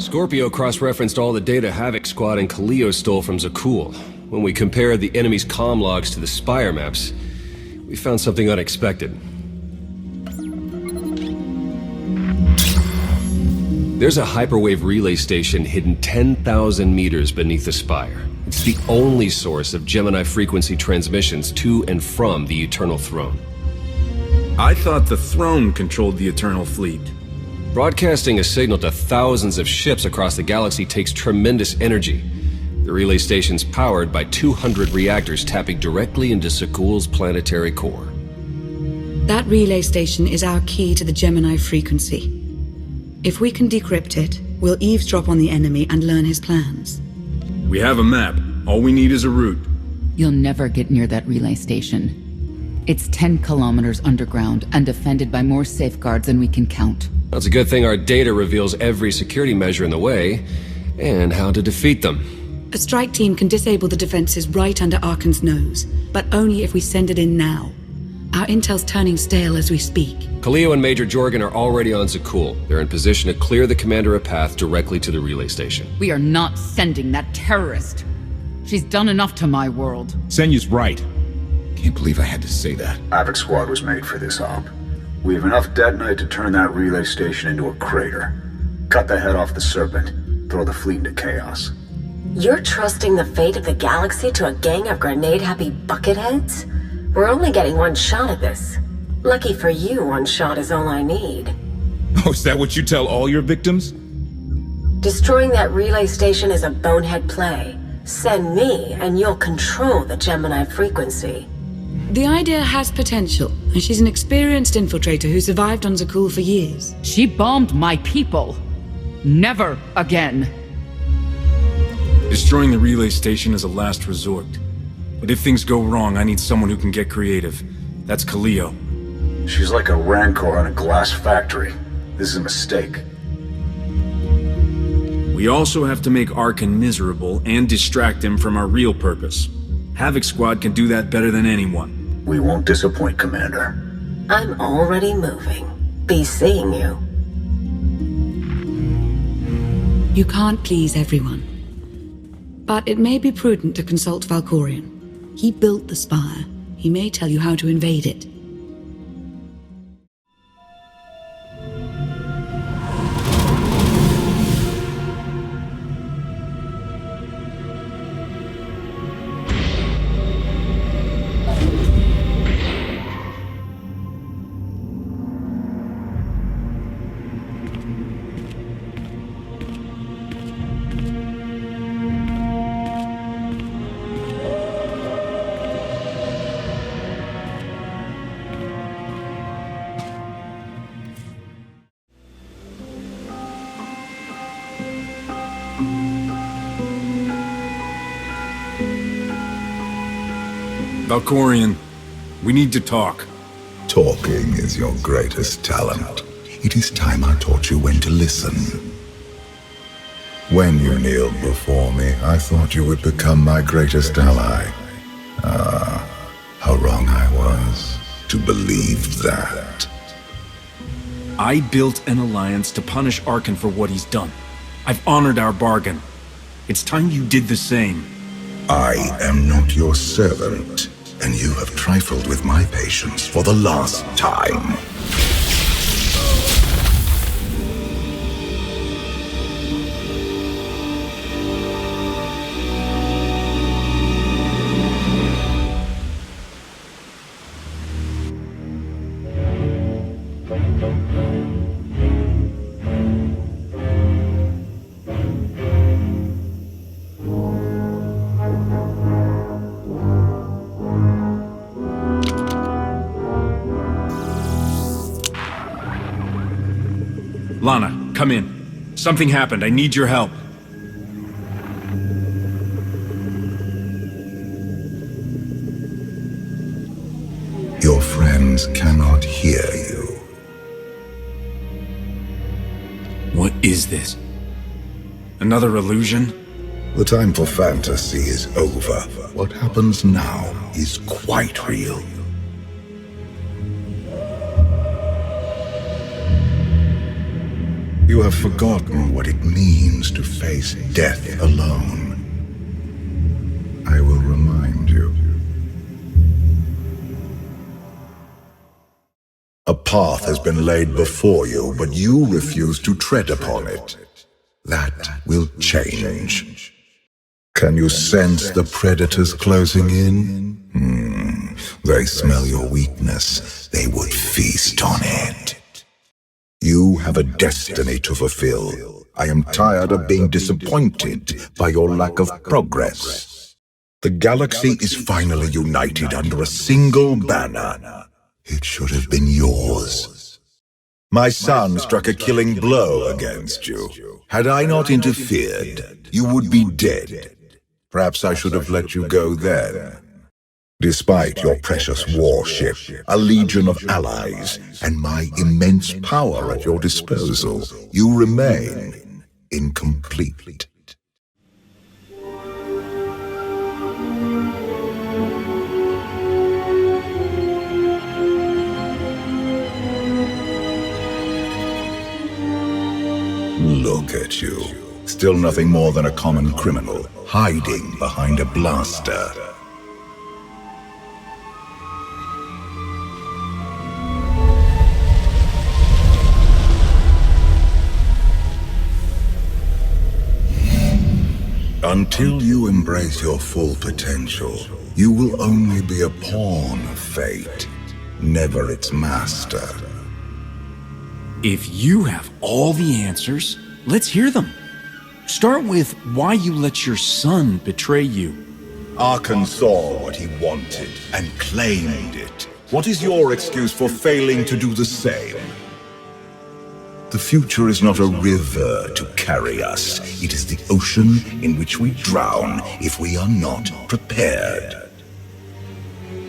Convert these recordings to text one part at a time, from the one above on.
Scorpio cross-referenced all the data Havoc Squad and Kaleo stole from Zakul. When we compared the enemy's comm logs to the Spire maps, we found something unexpected. There's a hyperwave relay station hidden 10,000 meters beneath the Spire. It's the only source of Gemini Frequency transmissions to and from the Eternal Throne. I thought the Throne controlled the Eternal Fleet. Broadcasting a signal to thousands of ships across the galaxy takes tremendous energy. The relay station's powered by 200 reactors tapping directly into Zakul's planetary core. That relay station is our key to the Gemini Frequency. If we can decrypt it, we'll eavesdrop on the enemy and learn his plans. We have a map. All we need is a route. You'll never get near that relay station. It's 10 kilometers underground and defended by more safeguards than we can count. It's a good thing our data reveals every security measure in the way, and how to defeat them. A strike team can disable the defenses right under Arcann's nose, but only if we send it in now. Our intel's turning stale as we speak. Kaleo and Major Jorgen are already on Zakul. They're in position to clear the commander a path directly to the relay station. We are not sending that terrorist. She's done enough to my world. Senyu's right. Can't believe I had to say that. Havoc Squad was made for this op. We have enough detonite to turn that relay station into a crater. Cut the head off the Serpent. Throw the fleet into chaos. You're trusting the fate of the galaxy to a gang of grenade-happy bucketheads? We're only getting one shot at this. Lucky for you, one shot is all I need. Oh, is that what you tell all your victims? Destroying that relay station is a bonehead play. Send me, and you'll control the Gemini Frequency. The idea has potential, and she's an experienced infiltrator who survived on Zakul for years. She bombed my people. Never again. Destroying the relay station is a last resort. But if things go wrong, I need someone who can get creative. That's Kaleo. She's like a rancor in a glass factory. This is a mistake. We also have to make Arcann miserable and distract him from our real purpose. Havoc Squad can do that better than anyone. We won't disappoint, Commander. I'm already moving. Be seeing you. You can't please everyone. But it may be prudent to consult Valkorion. He built the Spire. He may tell you how to invade it. Valkorion, we need to talk. Talking is your greatest talent. It is time I taught you when to listen. When you kneeled before me, I thought you would become my greatest ally. Ah, how wrong I was to believe that. I built an alliance to punish Arcann for what he's done. I've honored our bargain. It's time you did the same. I am not your servant, and you have trifled with my patience for the last time. Lana, come in. Something happened. I need your help. Your friends cannot hear you. What is this? Another illusion? The time for fantasy is over. What happens now is quite real. You have forgotten what it means to face death alone. I will remind you. A path has been laid before you, but you refuse to tread upon it. That will change. Can you sense the predators closing in? They smell your weakness. They would feast on it. You have a destiny to fulfill. I am tired of being disappointed by your lack of progress. The galaxy is finally united under a single banner. It should have been yours. My son struck a killing blow against you. Had I not interfered, you would be dead. Perhaps I should have let you go then. Despite your precious warship, a legion of allies, and my immense power at your disposal, you remain incomplete. Look at you. Still nothing more than a common criminal, hiding behind a blaster. Until you embrace your full potential, you will only be a pawn of fate, never its master. If you have all the answers, let's hear them. Start with why you let your son betray you. Arcann saw what he wanted and claimed it. What is your excuse for failing to do the same? The future is not a river to carry us. It is the ocean in which we drown if we are not prepared.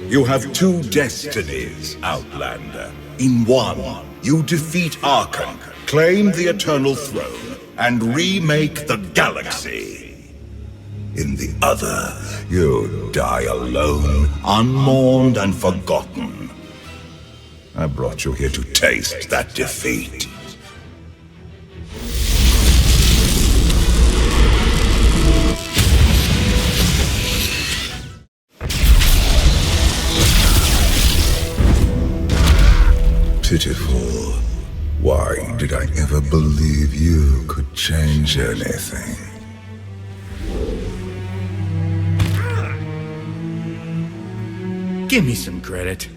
You have two destinies, Outlander. In one, you defeat Arcann, claim the Eternal Throne, and remake the galaxy. In the other, you die alone, unmourned and forgotten. I brought you here to taste that defeat. Pitiful. Why did I ever believe you could change anything? Give me some credit.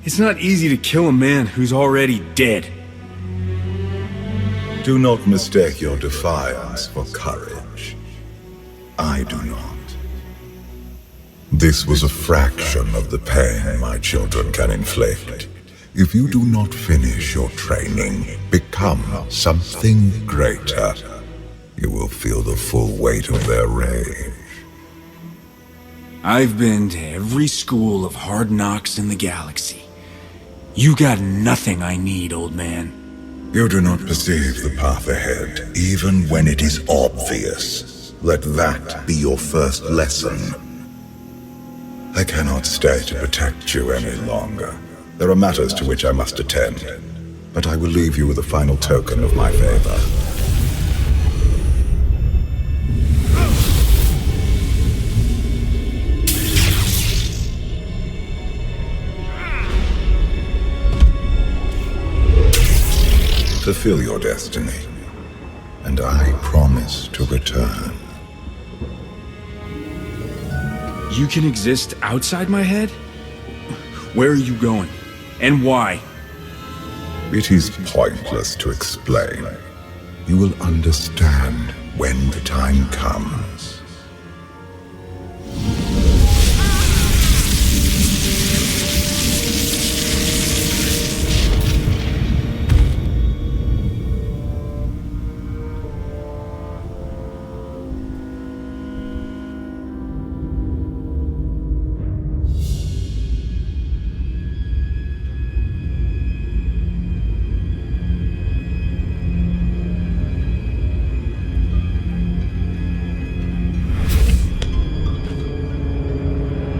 It's not easy to kill a man who's already dead. Do not mistake your defiance for courage. I do not. This was a fraction of the pain my children can inflict. If you do not finish your training, become something greater, you will feel the full weight of their rage. I've been to every school of hard knocks in the galaxy. You got nothing I need, old man. You do not perceive the path ahead, even when it is obvious. Let that be your first lesson. I cannot stay to protect you any longer. There are matters to which I must attend, but I will leave you with a final token of my favor. Fulfill your destiny, and I promise to return. You can exist outside my head? Where are you going? And why? It is pointless to explain. You will understand when the time comes.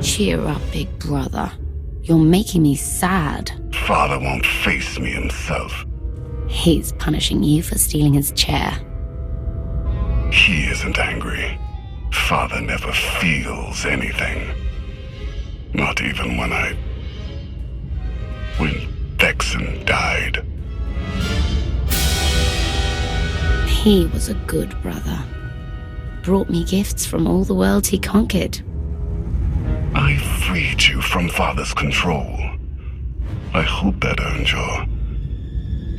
Cheer up, big brother. You're making me sad. Father won't face me himself. He's punishing you for stealing his chair. He isn't angry. Father never feels anything. Not even when Vexen died. He was a good brother. Brought me gifts from all the worlds he conquered. I freed you from Father's control. I hope that earned your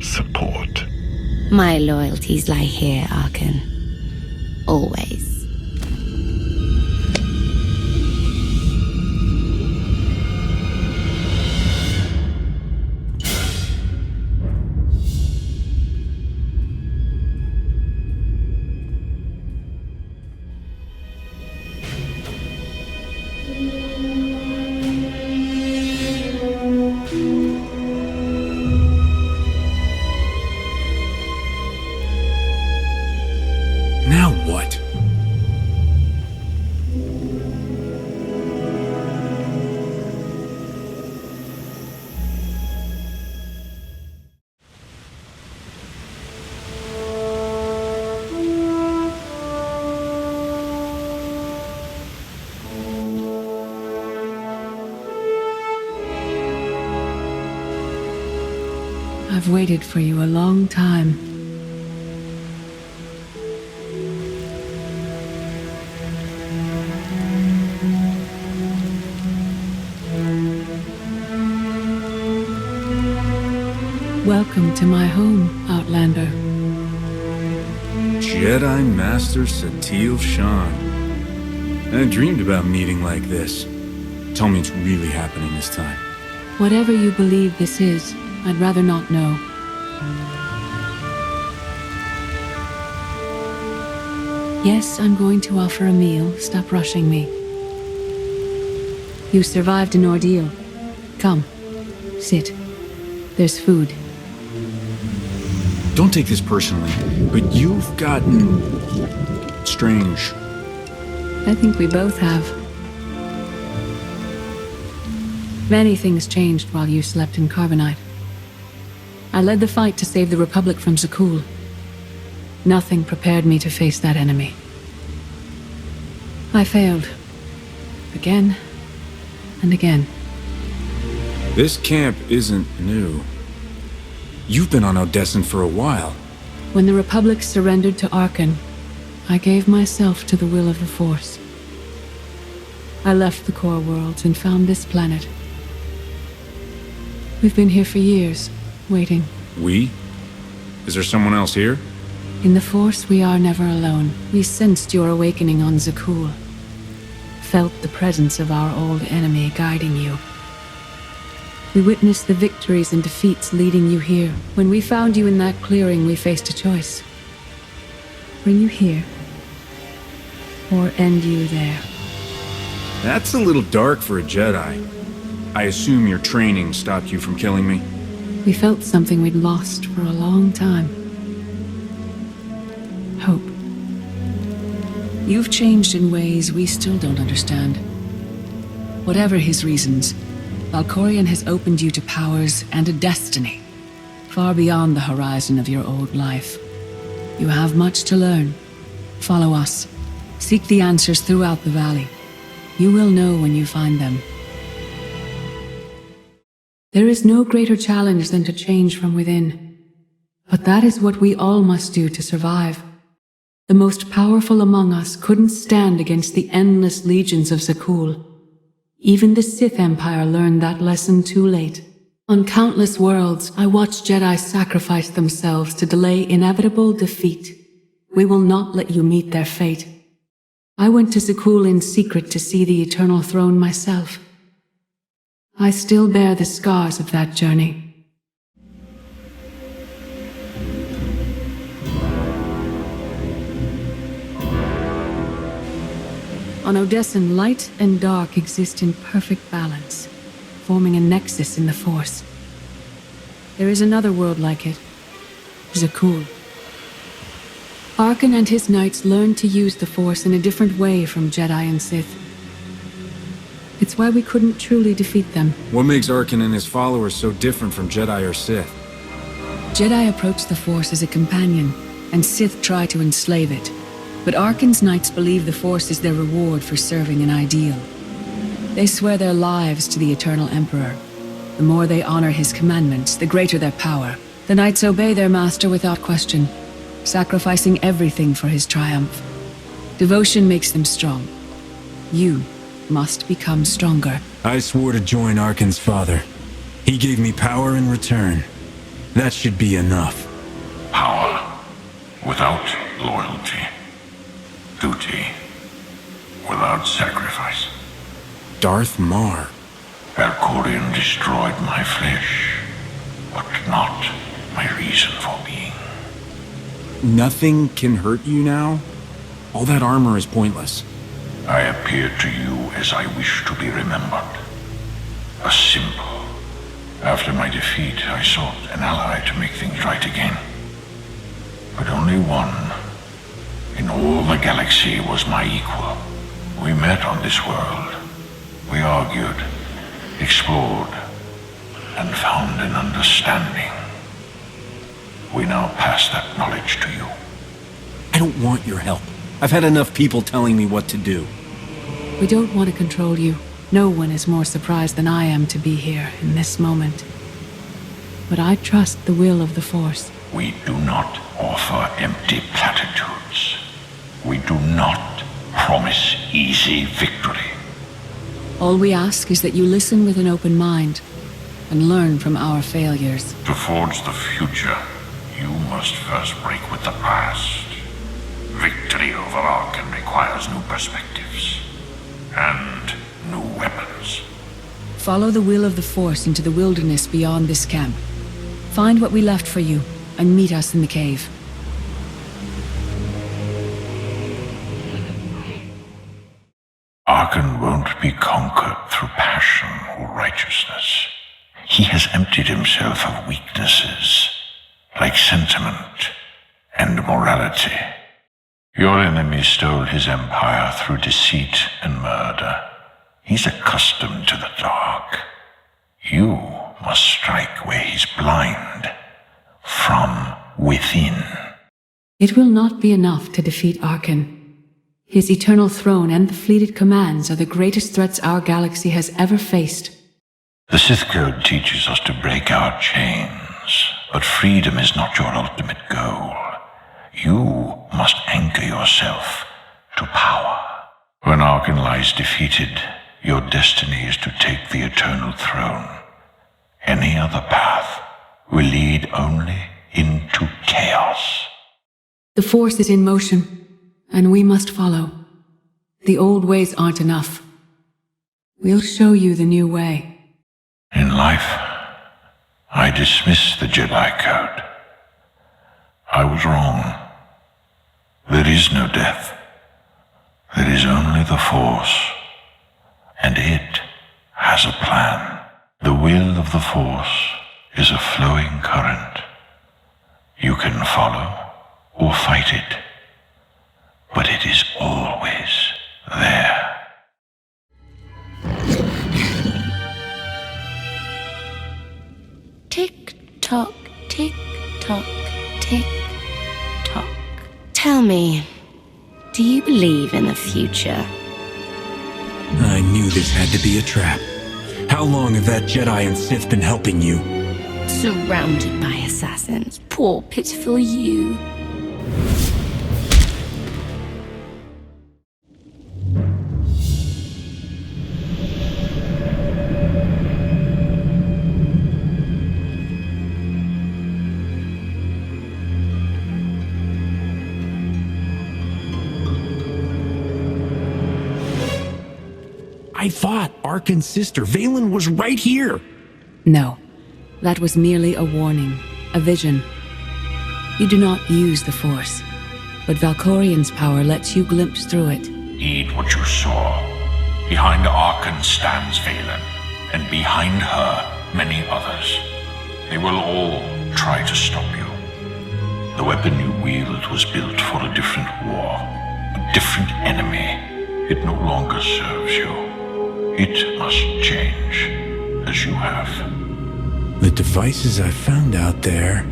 support. My loyalties lie here, Arcann. Always. Now what? I've waited for you a long time. Welcome to my home, Outlander. Jedi Master Satil Shan. I dreamed about a meeting like this. Tell me it's really happening this time. Whatever you believe this is, I'd rather not know. Yes, I'm going to offer a meal. Stop rushing me. You survived an ordeal. Come, sit. There's food. Don't take this personally, but you've gotten strange. I think we both have. Many things changed while you slept in Carbonite. I led the fight to save the Republic from Zakul. Nothing prepared me to face that enemy. I failed. Again and again. This camp isn't new. You've been on Odessen for a while. When the Republic surrendered to Arcann, I gave myself to the will of the Force. I left the core worlds and found this planet. We've been here for years, waiting. We? Is there someone else here? In the Force, we are never alone. We sensed your awakening on Zakul. Felt the presence of our old enemy guiding you. We witnessed the victories and defeats leading you here. When we found you in that clearing, we faced a choice. Bring you here, or end you there. That's a little dark for a Jedi. I assume your training stopped you from killing me? We felt something we'd lost for a long time. Hope. You've changed in ways we still don't understand. Whatever his reasons, Valkorion has opened you to powers and a destiny, far beyond the horizon of your old life. You have much to learn. Follow us. Seek the answers throughout the valley. You will know when you find them. There is no greater challenge than to change from within. But that is what we all must do to survive. The most powerful among us couldn't stand against the endless legions of Zakul. Even the Sith Empire learned that lesson too late. On countless worlds, I watched Jedi sacrifice themselves to delay inevitable defeat. We will not let you meet their fate. I went to Zakul in secret to see the Eternal Throne myself. I still bear the scars of that journey. On Odessen, light and dark exist in perfect balance, forming a nexus in the Force. There is another world like it, Zakul. Arcann and his knights learned to use the Force in a different way from Jedi and Sith. It's why we couldn't truly defeat them. What makes Arcann and his followers so different from Jedi or Sith? Jedi approach the Force as a companion, and Sith try to enslave it. But Arcann's knights believe the Force is their reward for serving an ideal. They swear their lives to the Eternal Emperor. The more they honor his commandments, the greater their power. The knights obey their master without question, sacrificing everything for his triumph. Devotion makes them strong. You must become stronger. I swore to join Arcann's father. He gave me power in return. That should be enough. Power without loyalty. Duty without sacrifice. Darth Mar. Valkorion destroyed my flesh, but not my reason for being. Nothing can hurt you now? All that armor is pointless. I appear to you as I wish to be remembered. A symbol. After my defeat, I sought an ally to make things right again. But only one in all the galaxy was my equal. We met on this world. We argued, explored, and found an understanding. We now pass that knowledge to you. I don't want your help. I've had enough people telling me what to do. We don't want to control you. No one is more surprised than I am to be here in this moment. But I trust the will of the Force. We do not offer empty platitudes. We do not promise easy victory. All we ask is that you listen with an open mind and learn from our failures. To forge the future, you must first break with the past. Victory over Arcann requires new perspectives and new weapons. Follow the will of the Force into the wilderness beyond this camp. Find what we left for you and meet us in the cave. Arcann won't be conquered through passion or righteousness. He has emptied himself of weaknesses, like sentiment and morality. Your enemy stole his empire through deceit and murder. He's accustomed to the dark. You must strike where he's blind, from within. It will not be enough to defeat Arcann. His eternal throne and the fleeted commands are the greatest threats our galaxy has ever faced. The Sith Code teaches us to break our chains, but freedom is not your ultimate goal. You must anchor yourself to power. When Arcann lies defeated, your destiny is to take the eternal throne. Any other path will lead only into chaos. The Force is in motion, and we must follow. The old ways aren't enough. We'll show you the new way. In life, I dismiss the Jedi Code. I was wrong. There is no death. There is only the Force, and it has a plan. The will of the Force is a flowing current. You can follow or fight it, but it is always there. Tick-tock, tick-tock, tick-tock. Tell me, do you believe in the future? I knew this had to be a trap. How long have that Jedi and Sith been helping you? Surrounded by assassins. Poor, pitiful you. I thought Arcann's sister, Valen, was right here. No, that was merely a warning, a vision. You do not use the Force, but Valkorion's power lets you glimpse through it. Heed what you saw. Behind Arcann stands Valen, and behind her, many others. They will all try to stop you. The weapon you wield was built for a different war, a different enemy. It no longer serves you. It must change, as you have. The devices I found out there,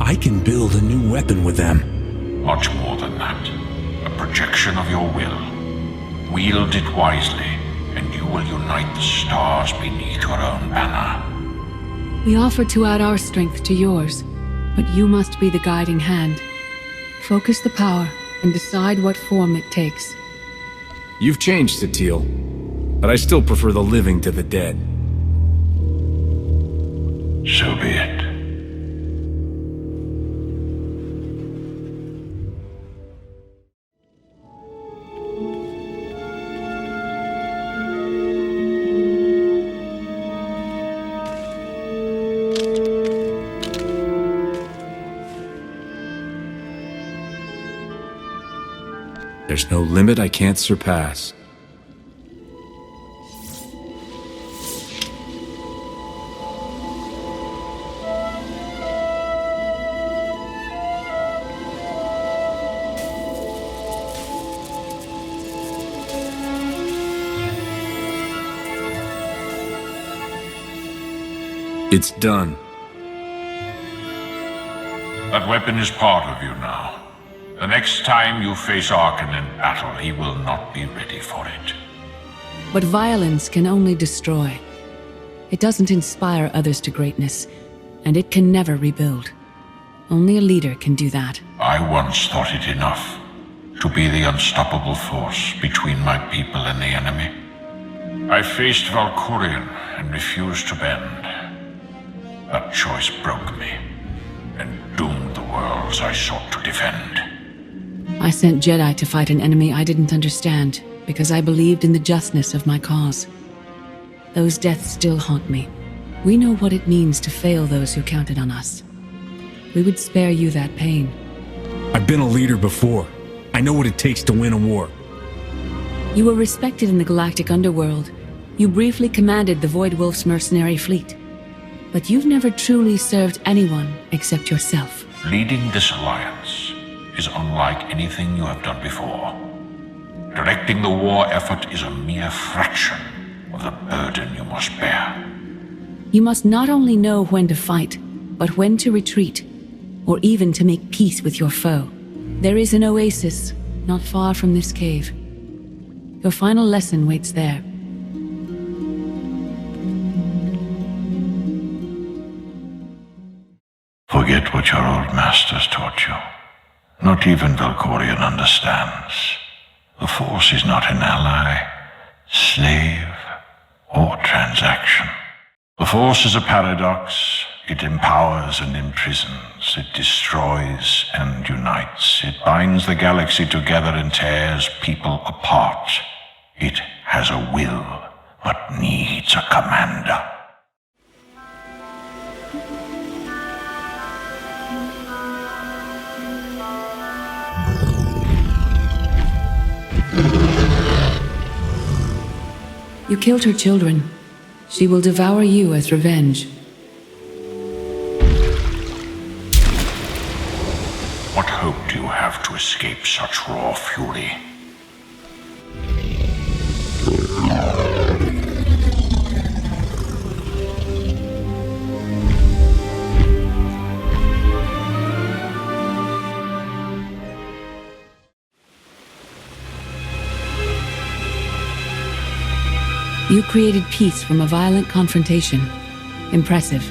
I can build a new weapon with them. Much more than that. A projection of your will. Wield it wisely, and you will unite the stars beneath your own banner. We offer to add our strength to yours, but you must be the guiding hand. Focus the power and decide what form it takes. You've changed, Satil, but I still prefer the living to the dead. So be it. There's no limit I can't surpass. It's done. That weapon is part of you now. The next time you face Arcann in battle, he will not be ready for it. But violence can only destroy. It doesn't inspire others to greatness, and it can never rebuild. Only a leader can do that. I once thought it enough to be the unstoppable force between my people and the enemy. I faced Valkyrian and refused to bend. That choice broke me and doomed the worlds I sought to defend. I sent Jedi to fight an enemy I didn't understand, because I believed in the justness of my cause. Those deaths still haunt me. We know what it means to fail those who counted on us. We would spare you that pain. I've been a leader before. I know what it takes to win a war. You were respected in the galactic underworld. You briefly commanded the Void Wolf's mercenary fleet. But you've never truly served anyone except yourself. Leading this alliance is unlike anything you have done before. Directing the war effort is a mere fraction of the burden you must bear. You must not only know when to fight, but when to retreat, or even to make peace with your foe. There is an oasis not far from this cave. Your final lesson waits there. Forget what your old masters taught you. Not even Valkyrian understands. The Force is not an ally, slave, or transaction. The Force is a paradox. It empowers and imprisons. It destroys and unites. It binds the galaxy together and tears people apart. It has a will, but needs a commander. You killed her children. She will devour you as revenge. What hope do you have to escape such raw fury? You created peace from a violent confrontation. Impressive.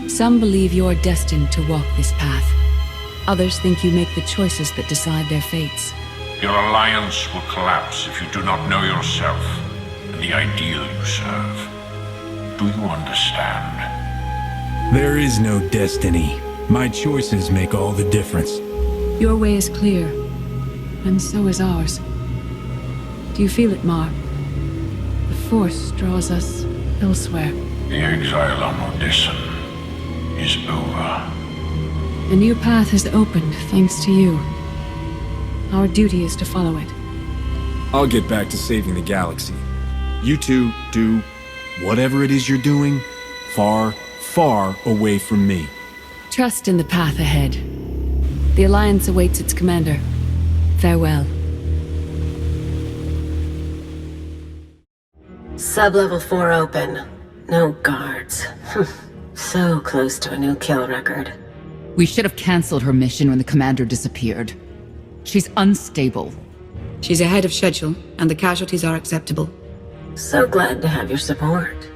Some believe you're destined to walk this path. Others think you make the choices that decide their fates. Your alliance will collapse if you do not know yourself and the ideal you serve. Do you understand? There is no destiny. My choices make all the difference. Your way is clear, and so is ours. Do you feel it, Mar? The Force draws us elsewhere. The exile on Odessen is over. A new path has opened, thanks to you. Our duty is to follow it. I'll get back to saving the galaxy. You two do whatever it is you're doing, far, far away from me. Trust in the path ahead. The Alliance awaits its commander. Farewell. Sub-level 4 open. No guards. So close to a new kill record. We should have cancelled her mission when the commander disappeared. She's unstable. She's ahead of schedule, and the casualties are acceptable. So glad to have your support.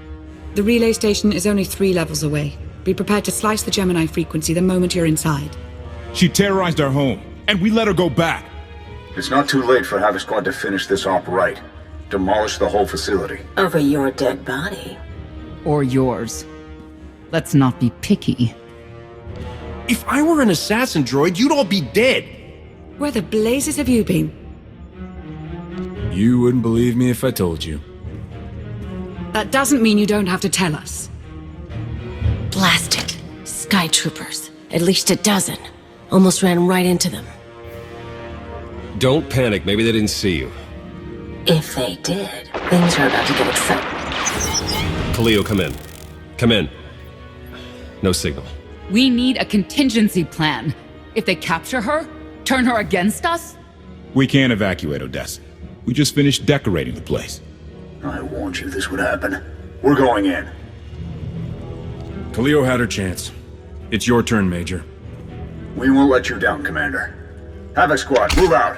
The relay station is only 3 levels away. Be prepared to slice the Gemini Frequency the moment you're inside. She terrorized our home, and we let her go back. It's not too late for Havoc Squad to finish this op right. Demolish the whole facility. Over your dead body. Or yours. Let's not be picky. If I were an assassin droid, you'd all be dead. Where the blazes have you been? You wouldn't believe me if I told you. That doesn't mean you don't have to tell us. Blast it. Sky troopers. At least a dozen. Almost ran right into them. Don't panic, maybe they didn't see you. If they did, things are about to get exciting. Khalil, come in. Come in. No signal. We need a contingency plan. If they capture her, turn her against us? We can't evacuate Odessen. We just finished decorating the place. I warned you this would happen. We're going in. Khalil had her chance. It's your turn, Major. We won't let you down, Commander. Havoc Squad, move out.